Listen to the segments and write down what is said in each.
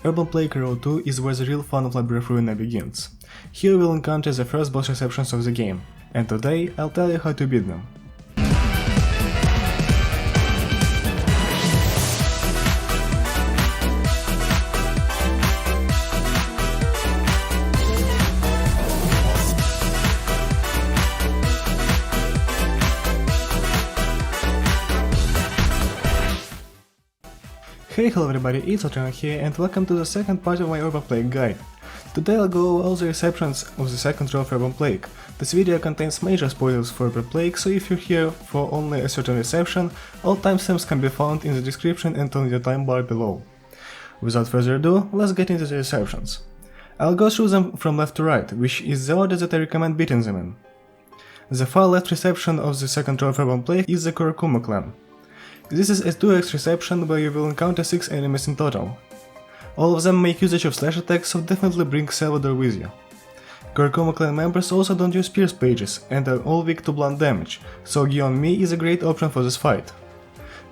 Urban Plague Row 2 is where the real fun of Library of Ruina begins. Here we'll encounter the first boss receptions of the game, and today I'll tell you how to beat them. Hey, hello everybody, it's Ruina here and welcome to the second part of my Urban Plague guide. Today I'll go over all the receptions of the second row of Urban Plague. This video contains major spoilers for Urban Plague, so if you're here for only a certain reception, all timestamps can be found in the description and on the time bar below. Without further ado, let's get into the receptions. I'll go through them from left to right, which is the order that I recommend beating them in. The far left reception of the second row of Urban Plague is the Kurokumo clan. This is a 2x reception where you will encounter 6 enemies in total. All of them make usage of slash attacks, so definitely bring Salvador with you. Kurokumo clan members also don't use pierce pages and are all weak to blunt damage, so Gion Me is a great option for this fight.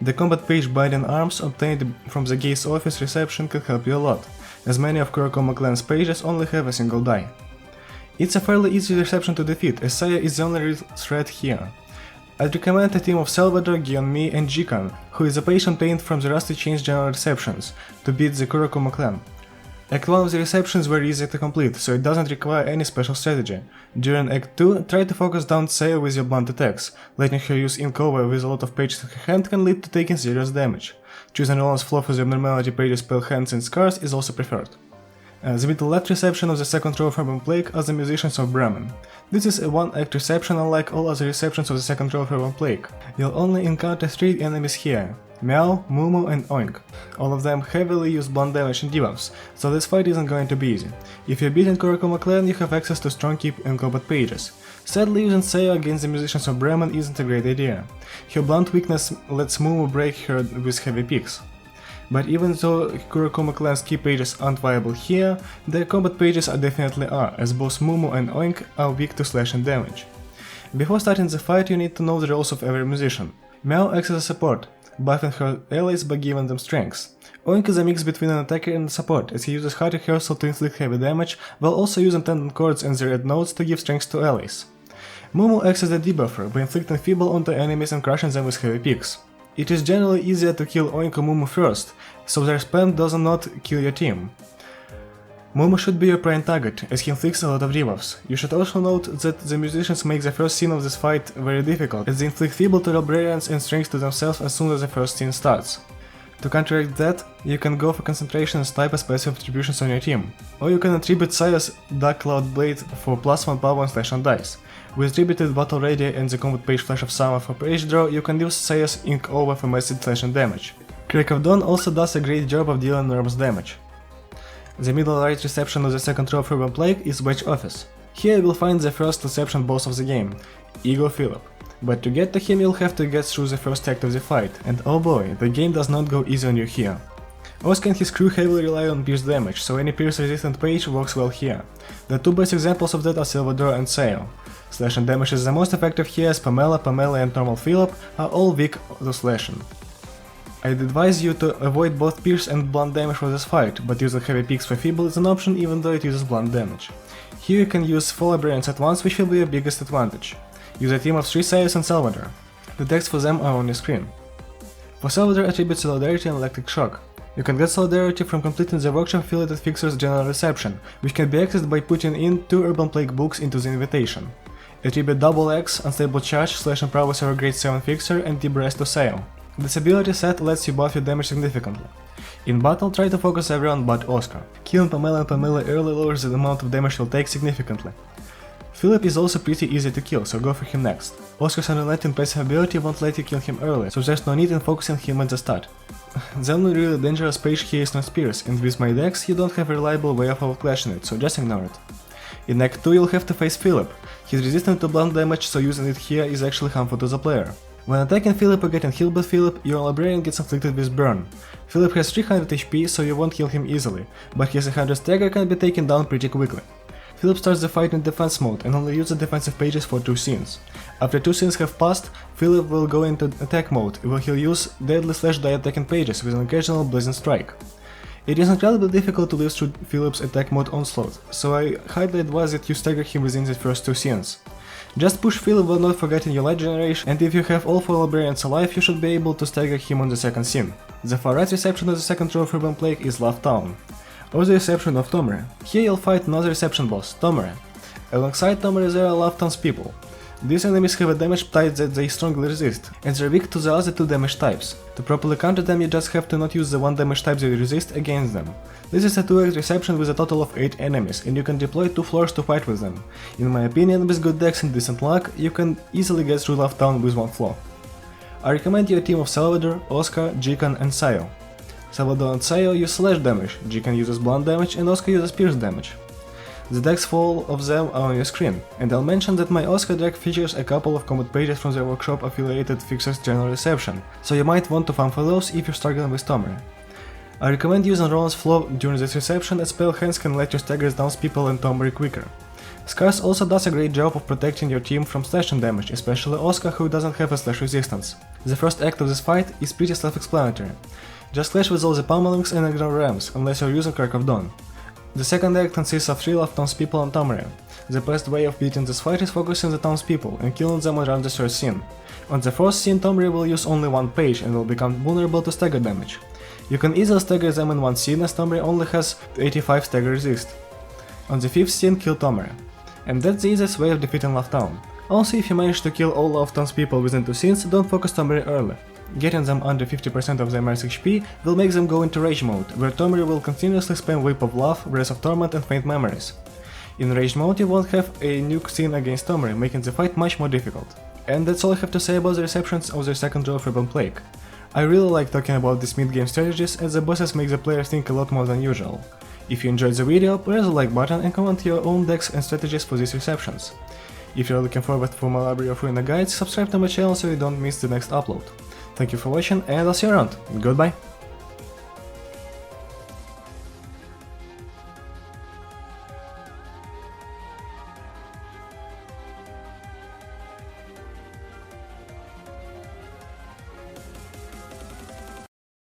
The combat page Binding Arms obtained from the Gate's office reception can help you a lot, as many of Kurokumo clan's pages only have a single die. It's a fairly easy reception to defeat, as Saya is the only real threat here. I'd recommend a team of Salvador, Gion Me and Jikan, who is a page obtained from the Rusty Chains general receptions, to beat the Kurokumo clan. Act 1 of the reception is very easy to complete, so it doesn't require any special strategy. During Act 2, try to focus down Saya with your blunt attacks. Letting her use ink over with a lot of pages in her hand can lead to taking serious damage. Choosing Roland's flaw for the abnormality pages, spell hands and scars is also preferred. The middle left reception of the second row of Urban Plague are the musicians of Bremen. This is a one-act reception unlike all other receptions of the second row of Urban Plague. You'll only encounter 3 enemies here: Meow, Mumu and Oink. All of them heavily use blunt damage and debuffs, so this fight isn't going to be easy. If you're beating Kurokumo clan, you have access to strong keep and combat pages. Sadly, using Saya against the musicians of Bremen isn't a great idea. Her blunt weakness lets Mumu break her with heavy picks. But even though Kurokumo clan's key pages aren't viable here, their combat pages definitely are, as both Mumu and Oink are weak to slash and damage. Before starting the fight, you need to know the roles of every musician. Meow acts as a support, buffing her allies by giving them strengths. Oink is a mix between an attacker and a support, as he uses hard rehearsal to inflict heavy damage, while also using tendon chords and the red notes to give strength to allies. Mumu acts as a debuffer by inflicting feeble onto enemies and crushing them with heavy picks. It is generally easier to kill Oink or Mumu first, so their spam does not kill your team. Mumu should be your prime target, as he inflicts a lot of debuffs. You should also note that the musicians make the first scene of this fight very difficult, as they inflict feeble to librarians and strength to themselves as soon as the first scene starts. To counteract that, you can go for concentration and sniper special attributions on your team, or you can attribute Saya's Dark Cloud Blade for +1 power and slash on dice. With attributed Battle Ready and the combat page Flash of Summer for page draw, you can use Saya's Ink Over for massive slash and damage. Crack of Dawn also does a great job of dealing enormous damage. The middle right reception of the second row of Urban Plague is Wedge office. Here you will find the first reception boss of the game, Igor Philip. But to get to him you'll have to get through the first act of the fight, and oh boy, the game does not go easy on you here. Oscar and his crew heavily rely on pierce damage, so any pierce resistant page works well here. The 2 best examples of that are Salvador and Sayo. Slash and damage is the most effective here, as Pamela and normal Philip are all weak to slashing. I'd advise you to avoid both pierce and blunt damage for this fight, but using heavy picks for feeble is an option even though it uses blunt damage. Here you can use 4 librarians at once, which will be your biggest advantage. Use a team of 3 Sayas and Salvador. The decks for them are on your screen. For Salvador, attribute Solidarity and Electric Shock. You can get Solidarity from completing the Workshop Affiliated Fixer's General Reception, which can be accessed by putting in 2 Urban Plague books into the invitation. Attribute Double X, Unstable Charge, Slash and Prowess over Grade 7 Fixer and T-Breast to Sayo. This ability set lets you buff your damage significantly. In battle, try to focus everyone but Oscar. Killing Pamela early lowers the amount of damage you'll take significantly. Philip is also pretty easy to kill, so go for him next. Oscar's unrelenting passive ability won't let you kill him early, so there's no need in focusing him at the start. The only really dangerous page here is non-spears, and with my decks you don't have a reliable way of outclashing it, so just ignore it. In Act 2 you'll have to face Philip. He's resistant to blunt damage, so using it here is actually harmful to the player. When attacking Philip or getting healed by Philip, your librarian gets afflicted with burn. Philip has 300 HP, so you won't kill him easily, but his 100 stagger can be taken down pretty quickly. Philip starts the fight in defense mode and only uses defensive pages for 2 scenes. After 2 scenes have passed, Philip will go into attack mode, where he'll use deadly slash die attacking pages with an occasional blazing strike. It is incredibly difficult to live through Philip's attack mode Onslaught, so I highly advise that you stagger him within the first 2 scenes. Just push Philip while not forgetting your light generation, and if you have all 4 librarians alive, you should be able to stagger him on the second scene. The far right reception of the second row of Urban Plague is Love Town, or the reception of Tomerry. Here you'll fight another reception boss, Tomerry. Alongside Tomerry there are Love Town's people. These enemies have a damage type that they strongly resist, and they're weak to the other 2 damage types. To properly counter them, you just have to not use the 1 damage type they resist against them. This is a 2x reception with a total of 8 enemies, and you can deploy 2 floors to fight with them. In my opinion, with good decks and decent luck, you can easily get through Love Town with 1 floor. I recommend you a team of Salvador, Oscar, Jikan and Sayo. Salvador and Sayo use slash damage, Jikan uses blunt damage and Oscar uses pierce damage. The decks for all of them are on your screen, and I'll mention that my Oscar deck features a couple of combat pages from their workshop affiliated Fixer's General Reception, so you might want to farm for those if you're struggling with Tomerry. I recommend using Roland's Flow during this reception, as spell hands can let your staggers down people and Tomerry quicker. Scars also does a great job of protecting your team from slashing damage, especially Oscar, who doesn't have a slash resistance. The first act of this fight is pretty self-explanatory. Just clash with all the pummelings and ignore rams, unless you're using Crack of Dawn. The second act consists of 3 Love townspeople and Tomerry. The best way of beating this fight is focusing the townspeople and killing them around the third scene. On the fourth scene, Tomerry will use only 1 page and will become vulnerable to stagger damage. You can easily stagger them in 1 scene, as Tomerry only has 85 stagger resist. On the 5th scene, kill Tomerry. And that's the easiest way of defeating Love Town. Also, if you manage to kill all Love townspeople within 2 scenes, don't focus Tomerry early. Getting them under 50% of their max HP will make them go into Rage mode, where Tomerry will continuously spam Whip of Love, Breath of Torment and Faint Memories. In Rage mode you won't have a nuke scene against Tomerry, making the fight much more difficult. And that's all I have to say about the receptions of the second row of Urban Plague. I really like talking about these mid-game strategies, as the bosses make the players think a lot more than usual. If you enjoyed the video, press the like button and comment your own decks and strategies for these receptions. If you're looking forward for my library of Ruina guides, subscribe to my channel so you don't miss the next upload. Thank you for watching, and I'll see you around. Goodbye!